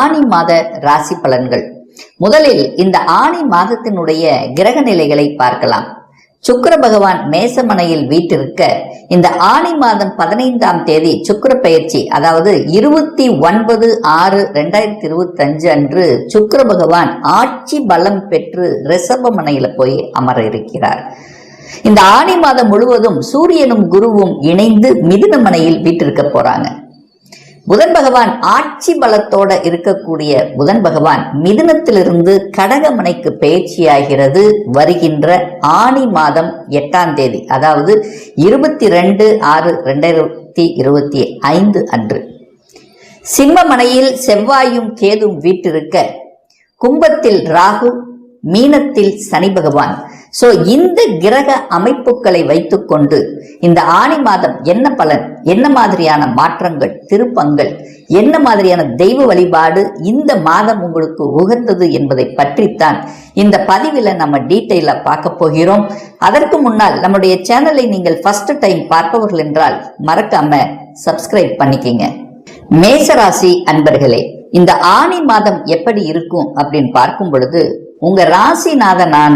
ஆனி மாத ராசி பலன்கள். முதலில் இந்த ஆனி மாதத்தினுடைய கிரக நிலைகளை பார்க்கலாம். சுக்கிர பகவான் மேசமனையில் வீட்டிருக்க இந்த ஆனி மாதம் 15ஆம் தேதி சுக்கிர பெயர்ச்சி, அதாவது 29/6/2025 அன்று சுக்கிர பகவான் ஆட்சி பலம் பெற்று ரிஷபமனையில போய் அமர இருக்கிறார். இந்த ஆனி மாதம் முழுவதும் சூரியனும் குருவும் இணைந்து மிதுனமனையில் வீட்டிருக்க போறாங்க. புதன் பகவான் ஆட்சி பலத்தோட இருக்கக்கூடிய புதன் பகவான் மிதுனத்திலிருந்து கடகமனைக்கு பயிற்சியாகிறது வருகின்ற ஆனி மாதம் 8ஆம் தேதி, அதாவது 22/6/2025 அன்று. சிம்மமனையில் செவ்வாயும் கேதும் வீட்டிருக்க கும்பத்தில் ராகு, மீனத்தில் சனி பகவான். சோ இந்த கிரக அமைப்புகளை வைத்துக்கொண்டு இந்த ஆனி மாதம் என்ன பலன், என்ன மாதிரியான மாற்றங்கள், திருப்பங்கள், என்ன மாதிரியான தெய்வ வழிபாடு இந்த மாதம் உங்களுக்கு உகந்தது என்பதை பற்றித்தான் இந்த பதிவில் நம்ம டீட்டெயிலா பார்க்க போகிறோம். அதற்கு முன்னால் நம்முடைய சேனலை நீங்கள் ஃபர்ஸ்ட் டைம் பார்ப்பவர்கள் என்றால் மறக்காம சப்ஸ்கிரைப் பண்ணிக்கிங்க. மேசராசி அன்பர்களே, இந்த ஆனி மாதம் எப்படி இருக்கும் அப்படின்னு பார்க்கும் பொழுது உங்க ராசிநாதனான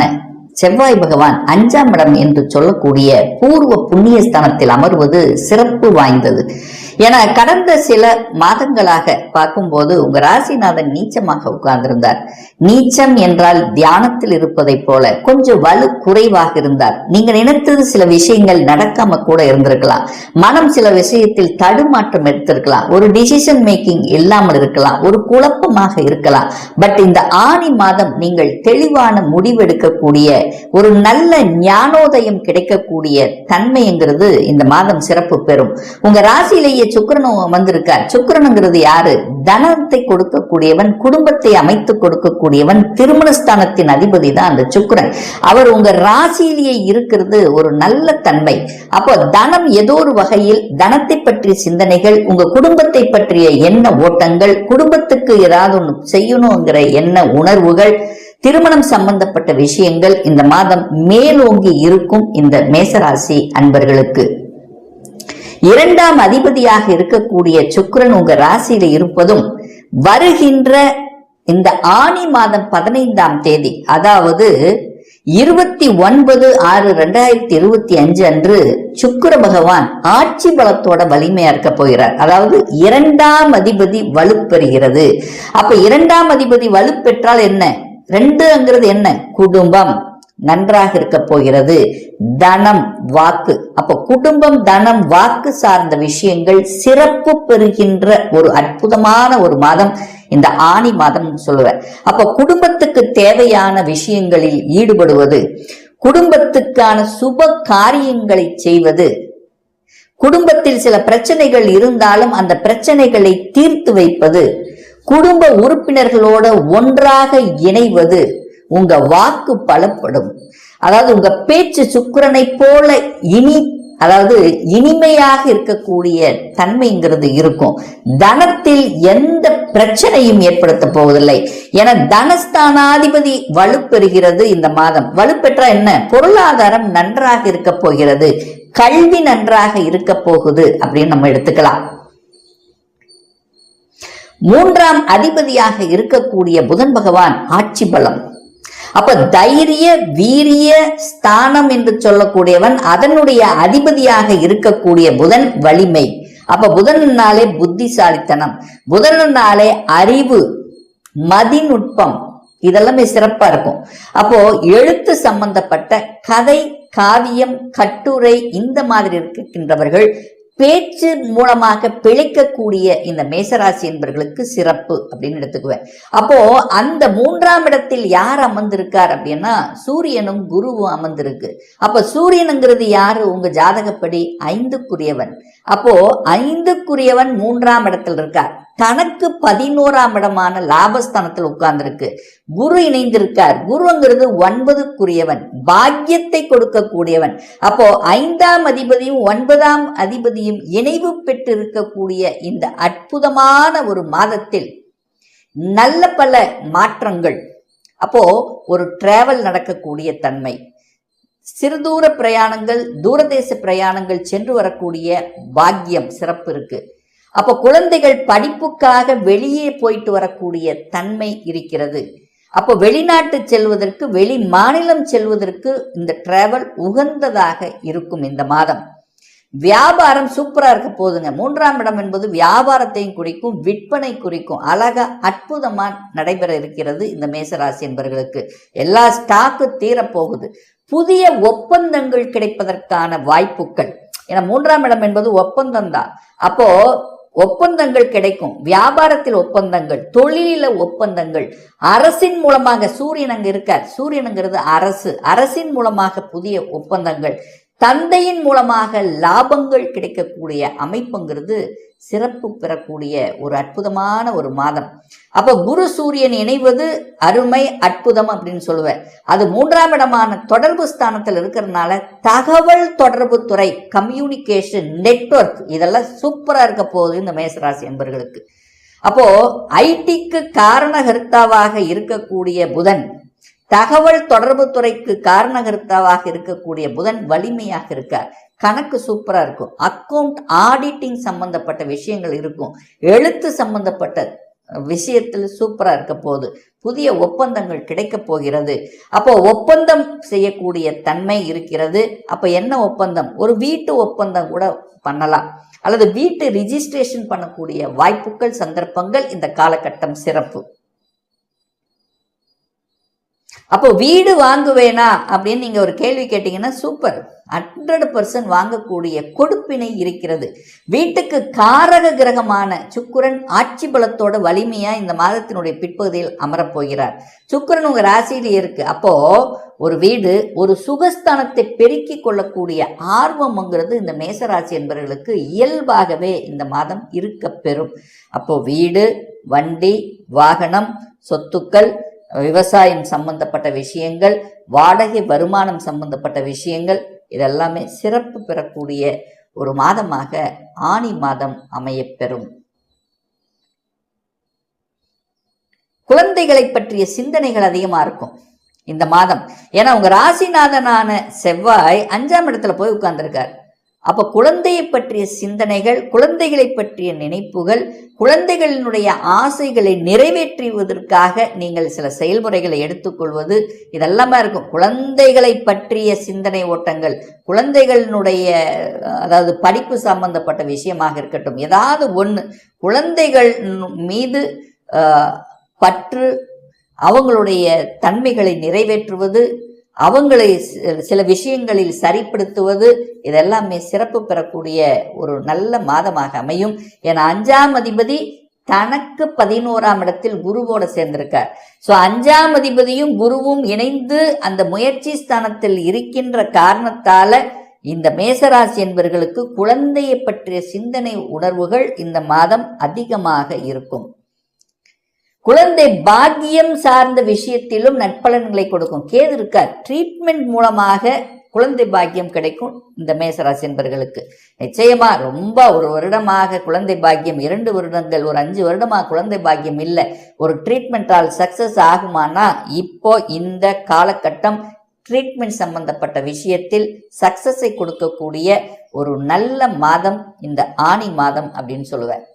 செவ்வாய் பகவான் 5ஆம் இடம் என்று சொல்லக்கூடிய பூர்வ புண்ணிய ஸ்தானத்தில் அமர்வது சிறப்பு வாய்ந்தது. என கடந்த சில மாதங்களாக பார்க்கும்போது உங்க ராசிநாதன் நீச்சமாக உட்கார்ந்திருந்தார். நீச்சம் என்றால் தியானத்தில் இருப்பதை போல கொஞ்சம் வலு குறைவாக இருந்தார். நீங்க நினைத்தது சில விஷயங்கள் நடக்காம கூட இருந்திருக்கலாம். மனம் சில விஷயத்தில் தடுமாற்றம் எடுத்திருக்கலாம். ஒரு டிசிஷன் மேக்கிங் இல்லாமல் இருக்கலாம். ஒரு குழப்பமாக இருக்கலாம். பட் இந்த ஆனி மாதம் நீங்கள் தெளிவான முடிவெடுக்கக்கூடிய ஒரு நல்ல ஞானோதயம் கிடைக்கக்கூடிய தன்மைங்கிறது இந்த மாதம் சிறப்பு பெறும். உங்க ராசியிலேயே சுக்கிரனும் வந்திருக்கார். சுக்கிரனுங்கிறது யாரு? தனத்தை கொடுக்கக்கூடியவன், குடும்பத்தை அமைத்து கொடுக்கக்கூடியவன், திருமணஸ்தானத்தின் அதிபதி தான் அந்த சுக்கிரன். அவர் உங்க ராசியிலேயே இருக்கிறது ஒரு நல்ல தன்மை. அப்போ தனம் ஏதோ ஒரு வகையில், தனத்தை பற்றிய சிந்தனைகள், உங்க குடும்பத்தை பற்றிய எண்ண ஓட்டங்கள், குடும்பத்துக்கு ஏதாவது ஒண்ணு செய்யணுங்கிற எண்ண உணர்வுகள், திருமணம் சம்பந்தப்பட்ட விஷயங்கள் இந்த மாதம் மேலோங்கி இருக்கும். இந்த மேசராசி அன்பர்களுக்கு 2ஆம் அதிபதியாக இருக்கக்கூடிய சுக்கிரன் உங்க ராசியில இருப்பதும் வருகின்ற இந்த ஆனி மாதம் 15ஆம் தேதி, அதாவது 29/6/2025 அன்று சுக்கிர பகவான் ஆட்சி பலத்தோட வலிமையா இருக்க போகிறார். அதாவது 2ஆம் அதிபதி வலுப்பெறுகிறது. அப்ப 2ஆம் அதிபதி வலுப்பெற்றால் என்ன? 2ங்கிறது என்ன? குடும்பம் நன்றாக இருக்க போகிறது. தனம், வாக்கு. அப்ப குடும்பம், தனம், வாக்கு சார்ந்த விஷயங்கள் சிறப்பு பெறுகின்ற ஒரு அற்புதமான ஒரு மாதம் இந்த ஆனி மாதம் சொல்லுவேன். அப்ப குடும்பத்துக்கு தேவையான விஷயங்களில் ஈடுபடுவது, குடும்பத்துக்கான சுப காரியங்களை செய்வது, குடும்பத்தில் சில பிரச்சனைகள் இருந்தாலும் அந்த பிரச்சனைகளை தீர்த்து வைப்பது, குடும்ப உறுப்பினர்களோட ஒன்றாக இணைவது, உங்க வாக்கு பலப்படும். அதாவது உங்க பேச்சு சுக்கிரனை போல இனிமையாக இருக்கக்கூடிய தன்மைங்கிறது இருக்கும். தனத்தில் எந்த பிரச்சனையும் ஏற்படுத்த போவதில்லை. என தனஸ்தானாதிபதி வலுப்பெறுகிறது இந்த மாதம். வலுப்பெற்றா என்ன? பொருளாதாரம் நன்றாக இருக்க போகிறது, கல்வி நன்றாக இருக்க போகுது அப்படின்னு நம்ம எடுத்துக்கலாம். 3ஆம் அதிபதியாக இருக்கக்கூடிய புதன் பகவான் ஆட்சி பலம். அப்ப தைரிய வீரிய ஸ்தானம் என்று சொல்லக்கூடியவன், அதனுடைய அதிபதியாக இருக்கக்கூடிய புதன் வலிமை. அப்ப புதனாலே புத்திசாலித்தனம், புதனாலே அறிவு, மதிநுட்பம், இதெல்லாமே சிறப்பா இருக்கும். அப்போ எழுத்து சம்பந்தப்பட்ட கதை, காவியம், கட்டுரை இந்த மாதிரி இருக்கின்றவர்கள் பேச்சு மூலமாக பிழைக்கக்கூடிய இந்த மேசராசி என்பவர்களுக்கு சிறப்பு அப்படின்னு எடுத்துக்குவேன். அப்போ அந்த 3ஆம் இடத்தில் யார் அமர்ந்திருக்கார் அப்படின்னா சூரியனும் குருவும் அமர்ந்திருக்கு. அப்ப சூரியனுங்கிறது யாரு? உங்க ஜாதகப்படி 5க்குரியவன். அப்போ 5க்குரியவன் 3ஆம் இடத்தில் இருக்கார். தனக்கு 11ஆம் இடமான லாபஸ்தானத்தில் உட்கார்ந்திருக்கு. குரு இணைந்திருக்கார். குருங்கிறது 9க்குரியவன், பாக்கியத்தை கொடுக்கக்கூடியவன். அப்போ 5ஆம் அதிபதியும் 9ஆம் அதிபதியும் இணைவு பெற்று இருக்கக்கூடிய இந்த அற்புதமான ஒரு மாதத்தில் நல்ல பல மாற்றங்கள். அப்போ ஒரு டிராவல் நடக்கக்கூடிய தன்மை, சிறுதூர பிரயாணங்கள், தூரதேச பிரயாணங்கள் சென்று வரக்கூடிய பாக்கியம் சிறப்பு இருக்கு. அப்போ குழந்தைகள் படிப்புக்காக வெளியே போயிட்டு வரக்கூடிய தன்மை இருக்கிறது. அப்போ வெளிநாட்டு செல்வதற்கு, வெளி மாநிலம் செல்வதற்கு இந்த டிராவல் உகந்ததாக இருக்கும் இந்த மாதம். வியாபாரம் சூப்பரா இருக்க போதுங்க. 3ஆம் இடம் என்பது வியாபாரத்தையும் குறிக்கும், விற்பனை குறிக்கும். அழகா அற்புதமா நடைபெற இருக்கிறது இந்த மேசராசி என்பவர்களுக்கு. எல்லா ஸ்டாக்கு தீரப்போகுது. புதிய ஒப்பந்தங்கள் கிடைப்பதற்கான வாய்ப்புகள். ஏன்னா 3ஆம் இடம் என்பது ஒப்பந்தம் தான். அப்போ ஒப்பந்தங்கள் கிடைக்கும். வியாபாரத்தில் ஒப்பந்தங்கள், தொழில ஒப்பந்தங்கள், அரசின் மூலமாக, சூரியன் அங்க இருக்கார், சூரியனுங்கிறது அரசு, அரசின் மூலமாக புதிய ஒப்பந்தங்கள், தந்தையின் மூலமாக லாபங்கள் கிடைக்கக்கூடிய அமைப்புங்கிறது சிறப்பு பெறக்கூடிய ஒரு அற்புதமான ஒரு மாதம். அப்ப குரு சூரியன் இணைவது அருமை, அற்புதம் அப்படின்னு சொல்லுவேன். அது 3ஆம் இடமான தொடர்பு ஸ்தானத்தில் இருக்கிறதுனால தகவல் தொடர்பு துறை, கம்யூனிகேஷன், நெட்வொர்க் இதெல்லாம் சூப்பரா இருக்க போகுது இந்த மேசராசி என்பவர்களுக்கு. அப்போ ஐடிக்கு காரணகர்த்தாவாக இருக்கக்கூடிய புதன், தகவல் தொடர்பு துறைக்கு காரணகர்த்தாவாக இருக்கக்கூடிய புதன் வலிமையாக இருக்கார். கணக்கு சூப்பரா இருக்கும். அக்கவுண்ட் ஆடிட்டிங் சம்பந்தப்பட்ட விஷயங்கள் இருக்கும். எழுத்து சம்பந்தப்பட்ட விஷயத்தில் சூப்பரா இருக்க போகுது. புதிய ஒப்பந்தங்கள் கிடைக்க போகிறது. அப்போ ஒப்பந்தம் செய்யக்கூடிய தன்மை இருக்கிறது. அப்ப என்ன ஒப்பந்தம்? ஒரு வீட்டு ஒப்பந்தம் கூட பண்ணலாம், அல்லது வீட்டு ரிஜிஸ்ட்ரேஷன் பண்ணக்கூடிய வாய்ப்புகள், சந்தர்ப்பங்கள் இந்த காலகட்டம் சிறப்பு. அப்போ வீடு வாங்குவேனா அப்படின்னு நீங்க ஒரு கேள்வி கேட்டீங்கன்னா சூப்பர், 100% வாங்கக்கூடிய கொடுப்பினை இருக்கிறது. வீட்டுக்கு காரக கிரகமான சுக்கிரன் ஆட்சி பலத்தோட வலிமையா இந்த மாதத்தினுடைய பிற்பகுதியில் அமரப்போகிறார். சுக்கிரன் உங்க ராசியிலே இருக்கு. அப்போ ஒரு வீடு, ஒரு சுகஸ்தானத்தை பெருக்கி கொள்ளக்கூடிய ஆர்வம்ங்கிறது இந்த மேசராசி என்பவர்களுக்கு இயல்பாகவே இந்த மாதம் இருக்க பெறும். அப்போ வீடு, வண்டி, வாகனம், சொத்துக்கள், விவசாயம் சம்பந்தப்பட்ட விஷயங்கள், வாடகை வருமானம் சம்பந்தப்பட்ட விஷயங்கள் இதெல்லாமே சிறப்பு பெறக்கூடிய ஒரு மாதமாக ஆனி மாதம் அமையப்பெறும். குழந்தைகளை பற்றிய சிந்தனைகள் அதிகமா இருக்கும் இந்த மாதம். ஏன்னா உங்க ராசிநாதனான செவ்வாய் 5ஆம் இடத்துல போய் உட்கார்ந்துருக்கார். அப்ப குழந்தையை பற்றிய சிந்தனைகள், குழந்தைகளை பற்றிய நினைப்புகள், குழந்தைகளினுடைய ஆசைகளை நிறைவேற்றுவதற்காக நீங்கள் சில செயல்முறைகளை எடுத்துக்கொள்வது இதெல்லாமே இருக்கும். குழந்தைகளை பற்றிய சிந்தனை ஓட்டங்கள், குழந்தைகளினுடைய அதாவது படிப்பு சம்பந்தப்பட்ட விஷயமாக இருக்கட்டும், ஏதாவது ஒன்று குழந்தைகள் மீது பற்று, அவங்களுடைய தன்மைகளை நிறைவேற்றுவது, அவங்களை சில விஷயங்களில் சரிப்படுத்துவது இதெல்லாமே சிறப்பு பெறக்கூடிய ஒரு நல்ல மாதமாக அமையும். ஏன்னா 5ஆம் அதிபதி தனக்கு 11ஆம் இடத்தில் குருவோட சேர்ந்திருக்கார். ஸோ 5ஆம் அதிபதியும் குருவும் இணைந்து அந்த முயற்சி ஸ்தானத்தில் இருக்கின்ற காரணத்தால இந்த மேசராசி என்பவர்களுக்கு குழந்தையை பற்றிய சிந்தனை உணர்வுகள் இந்த மாதம் அதிகமாக இருக்கும். குழந்தை பாக்கியம் சார்ந்த விஷயத்திலும் நற்பலன்களை கொடுக்கும். கேது இருக்கார், ட்ரீட்மெண்ட் மூலமாக குழந்தை பாக்கியம் கிடைக்கும் இந்த மேசராசி என்பவர்களுக்கு. நிச்சயமா ரொம்ப ஒரு வருடமாக குழந்தை பாக்கியம், 2 வருடங்கள், ஒரு 5 வருடமாக குழந்தை பாக்கியம் இல்லை, ஒரு ட்ரீட்மெண்டால் சக்சஸ் ஆகுமானா இப்போ இந்த காலகட்டம் ட்ரீட்மெண்ட் சம்பந்தப்பட்ட விஷயத்தில் சக்சஸை கொடுக்கக்கூடிய ஒரு நல்ல மாதம் இந்த ஆனி மாதம் அப்படின்னு சொல்லுவேன்.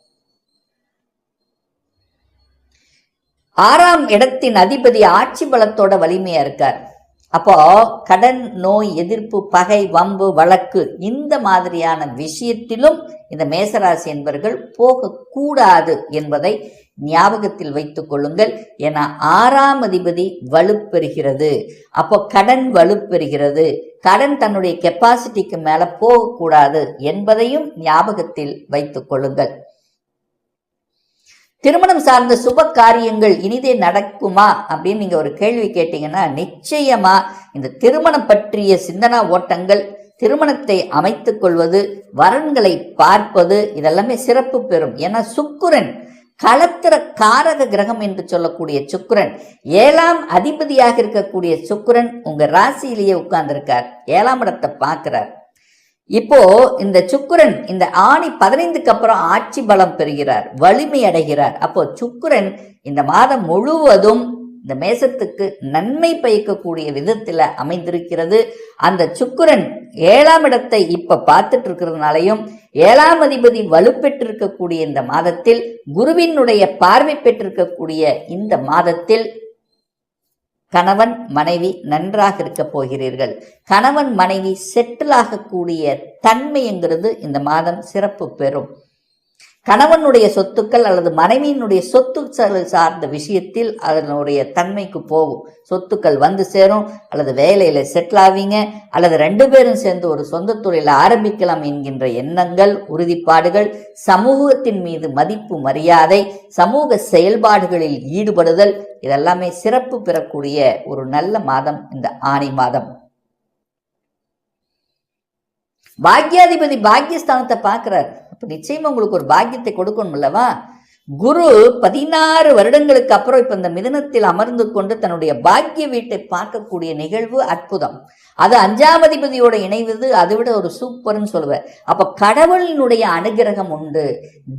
6ஆம் இடத்தின் அதிபதி ஆட்சி பலத்தோட வலிமையா இருக்கார். அப்போ கடன், நோய், எதிர்ப்பு, பகை, வம்பு, வழக்கு இந்த மாதிரியான விஷயத்திலும் இந்த மேசராசி என்பவர்கள் போகக்கூடாது என்பதை ஞாபகத்தில் வைத்துக் கொள்ளுங்கள். ஏன்னா 6ஆம் அதிபதி வலுப்பெறுகிறது. அப்போ கடன் வலுப்பெறுகிறது. கடன் தன்னுடைய கெப்பாசிட்டிக்கு மேல போகக்கூடாது என்பதையும் ஞாபகத்தில் வைத்துக் கொள்ளுங்கள். திருமணம் சார்ந்த சுப காரியங்கள் இனிதே நடக்குமா அப்படின்னு நீங்க ஒரு கேள்வி கேட்டீங்கன்னா நிச்சயமா இந்த திருமணம் பற்றிய சிந்தனா ஓட்டங்கள், திருமணத்தை அமைத்துக் கொள்வது, வரன்களை பார்ப்பது இதெல்லாமே சிறப்பு பெறும். ஏன்னா சுக்கிரன் களத்திர காரக கிரகம் என்று சொல்லக்கூடிய சுக்கிரன், 7ஆம் அதிபதியாக இருக்கக்கூடிய சுக்கிரன் உங்க ராசியிலேயே உட்கார்ந்திருக்கார், 7ஆம் இடத்தை பார்க்கிறார். இப்போ இந்த சுக்கிரன் இந்த ஆணி 15க்கு அப்புறம் ஆட்சி பலம் பெறுகிறார், வலிமை அடைகிறார். அப்போ சுக்கிரன் இந்த மாதம் முழுவதும் இந்த மேசத்துக்கு நன்மை பயக்கக்கூடிய விதத்தில் அமைந்திருக்கிறது. அந்த சுக்கிரன் 7ஆம் இடத்தை இப்ப பார்த்துட்டு இருக்கிறதுனாலையும் 7ஆம் அதிபதி வலுப்பெற்றிருக்கக்கூடிய இந்த மாதத்தில், குருவினுடைய பார்வை பெற்றிருக்கக்கூடிய இந்த மாதத்தில் கணவன் மனைவி நன்றாக இருக்க போகிறீர்கள். கணவன் மனைவி செட்டில் ஆகக்கூடிய தன்மைங்கிறது இந்த மாதம் சிறப்பு பெறும். கணவனுடைய சொத்துக்கள் அல்லது மனைவியினுடைய சொத்துக்கள் சார்ந்த விஷயத்தில் அதனுடைய தன்மைக்கு போகும். சொத்துக்கள் வந்து சேரும், அல்லது வேலையில செட்டில் ஆவீங்க, அல்லது 2 பேரும் சேர்ந்து ஒரு சொந்த தொழிலை ஆரம்பிக்கலாம் என்கின்ற எண்ணங்கள், உறுதிப்பாடுகள், சமூகத்தின் மீது மதிப்பு மரியாதை, சமூக செயல்பாடுகளில் ஈடுபடுதல், இதெல்லாமே சிறப்பு பெறக்கூடிய ஒரு நல்ல மாதம் இந்த ஆனி மாதம். பாக்யாதிபதி பாக்யஸ்தானத்தை பார்க்கிறார். அப்ப நிச்சயமா உங்களுக்கு ஒரு பாக்கியத்தை கொடுக்கணும் அல்லவா? குரு 16 வருடங்களுக்கு அப்புறம் இப்ப இந்த மிதுனத்தில் அமர்ந்து கொண்டு தன்னுடைய பாக்கிய வீட்டை பார்க்கக்கூடிய நிகழ்வு அற்புதம். அது 5ஆம் அதிபதியோட இணைவது அதை விட ஒரு சூப்பர்னு சொல்லுவேன். அப்ப கடவுளினுடைய அனுகிரகம் உண்டு.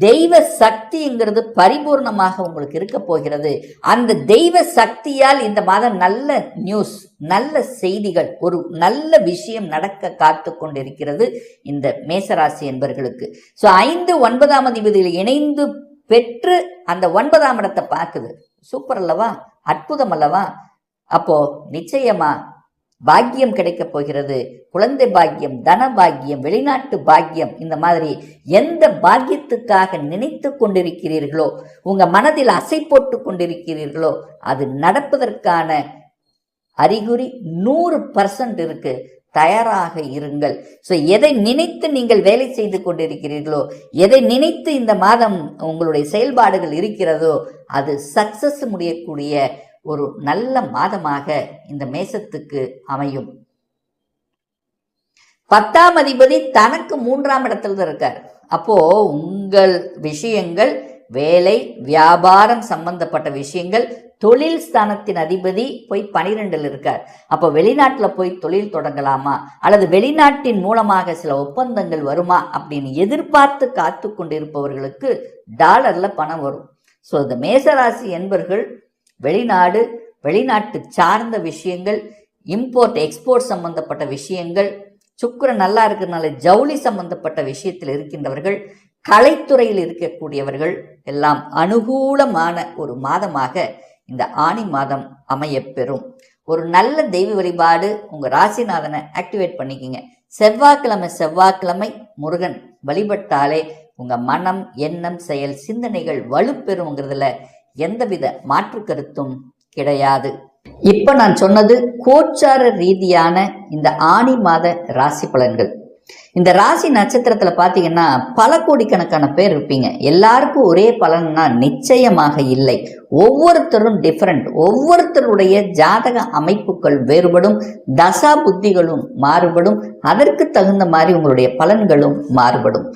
தெய்வ சக்திங்கிறது பரிபூர்ணமாக உங்களுக்கு இருக்க போகிறது. அந்த தெய்வ சக்தியால் இந்த மாதம் நல்ல நியூஸ், நல்ல செய்திகள், ஒரு நல்ல விஷயம் நடக்க காத்து கொண்டிருக்கிறது இந்த மேசராசி என்பவர்களுக்கு. 5, 9ஆம் அதிபதியில் இணைந்து பெற்று அந்த 9ஆம் இடத்தை பார்க்குது. சூப்பர் அல்லவா? அற்புதம் அல்லவா? அப்போ நிச்சயமா பாக்கியம் கிடைக்க போகிறது. குழந்தை பாக்கியம், தன பாக்கியம், வெளிநாட்டு பாக்கியம், இந்த மாதிரி எந்த பாக்கியத்துக்காக நினைத்து கொண்டிருக்கிறீர்களோ, உங்க மனதில் அசை போட்டு கொண்டிருக்கிறீர்களோ, அது நடப்பதற்கான அறிகுறி 100% இருக்கு. தயாராக இருங்கள். எதை நினைத்து நீங்கள் வேலை செய்து கொண்டிருக்கிறீர்களோ, எதை நினைத்து இந்த மாதம் உங்களுடைய செயல்பாடுகள் இருக்கிறதோ, அது சக்சஸ் முடியக்கூடிய ஒரு நல்ல மாதமாக இந்த மேசத்துக்கு அமையும். 10ஆம் அதிபதி தனக்கு 3ஆம் இடத்துல தான் இருக்கார். அப்போ உங்கள் விஷயங்கள், வேலை, வியாபாரம் சம்பந்தப்பட்ட விஷயங்கள், தொழில் ஸ்தானத்தின் அதிபதி போய் 12ல் இருக்கார். அப்போ வெளிநாட்டுல போய் தொழில் தொடங்கலாமா, அல்லது வெளிநாட்டின் மூலமாக சில ஒப்பந்தங்கள் வருமா அப்படின்னு எதிர்பார்த்து காத்து கொண்டிருப்பவர்களுக்கு டாலர்ல பணம் வரும். இந்த மேசராசி என்பவர்கள் வெளிநாடு, வெளிநாட்டு சார்ந்த விஷயங்கள், இம்போர்ட் எக்ஸ்போர்ட் சம்பந்தப்பட்ட விஷயங்கள், சுக்கிரன் நல்லா இருக்கிறதுனால ஜவுளி சம்பந்தப்பட்ட விஷயத்தில் இருக்கின்றவர்கள், கலைத்துறையில் இருக்கக்கூடியவர்கள் எல்லாம் அனுகூலமான ஒரு மாதமாக இந்த ஆனி மாதம் அமையப்பெறும். ஒரு நல்ல தெய்வ வழிபாடு, உங்க ராசிநாதனை ஆக்டிவேட் பண்ணிக்கிங்க. செவ்வாய்க்கிழமை முருகன் வழிபட்டாலே உங்க மனம், எண்ணம், செயல், சிந்தனைகள் வலுப்பெறுங்கிறதுல எந்தவித மாற்று கருத்தும் கிடையாது. இப்ப நான் சொன்னது கோச்சார ரீதியான இந்த ஆனி மாத ராசி பலன்கள். இந்த ராசி நட்சத்திரத்துல பாத்தீங்கன்னா பல கோடிக்கணக்கான பேர் இருப்பீங்க. எல்லாருக்கும் ஒரே பலன்னா நிச்சயமாக இல்லை. ஒவ்வொருத்தரும் டிஃபரெண்ட். ஒவ்வொருத்தருடைய ஜாதக அமைப்புகள் வேறுபடும், தசா புத்திகளும் மாறுபடும், அதற்கு தகுந்த மாதிரி உங்களுடைய பலன்களும் மாறுபடும்.